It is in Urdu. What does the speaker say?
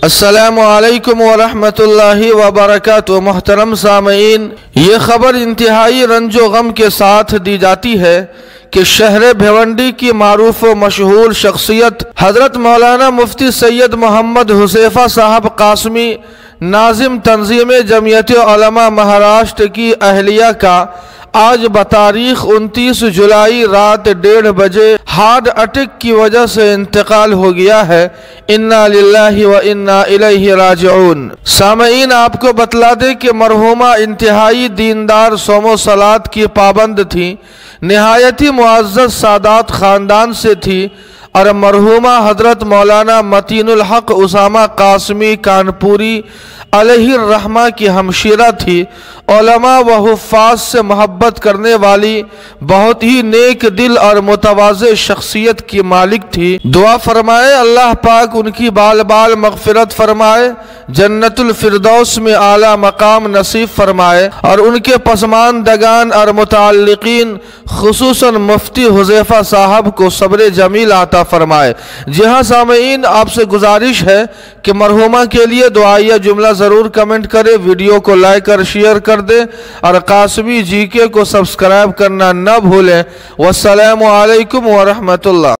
السلام علیکم ورحمۃ اللہ وبرکاتہ۔ محترم سامعین، یہ خبر انتہائی رنج و غم کے ساتھ دی جاتی ہے کہ شہر بھیونڈی کی معروف و مشہور شخصیت حضرت مولانا مفتی سید محمد حذیفہ صاحب قاسمی، ناظم تنظیم جمعیت علماء مہاراشٹر کی اہلیہ کا آج بتاریخ 29 جولائی رات 1:30 بجے ہارٹ اٹیک کی وجہ سے انتقال ہو گیا ہے۔ انا للہ و انا الیہ راجعون۔ سامعین، آپ کو بتلا دیں کہ مرحومہ انتہائی دیندار صوم و صلات کی پابند تھی، نہایت ہی معزز سادات خاندان سے تھی، اور مرحومہ حضرت مولانا متین الحق اسامہ قاسمی کانپوری علیہ الرحمہ کی ہمشیرہ تھی۔ علماء و حفاظ سے محبت کرنے والی بہت ہی نیک دل اور متواضع شخصیت کی مالک تھی۔ دعا فرمائے اللہ پاک ان کی بال بال مغفرت فرمائے، جنت الفردوس میں اعلیٰ مقام نصیب فرمائے، اور ان کے پسماندگان اور متعلقین خصوصاً مفتی حذیفہ صاحب کو صبر جمیل عطا فرمائے۔ جی ہاں سامعین، آپ سے گزارش ہے کہ مرحومہ کے لیے دعائیہ جملہ ضرور کمنٹ کرے، ویڈیو کو لائک اور شیئر کر دیں، اور قاسمی جی کے کو سبسکرائب کرنا نہ بھولیں۔ والسلام علیکم ورحمۃ اللہ۔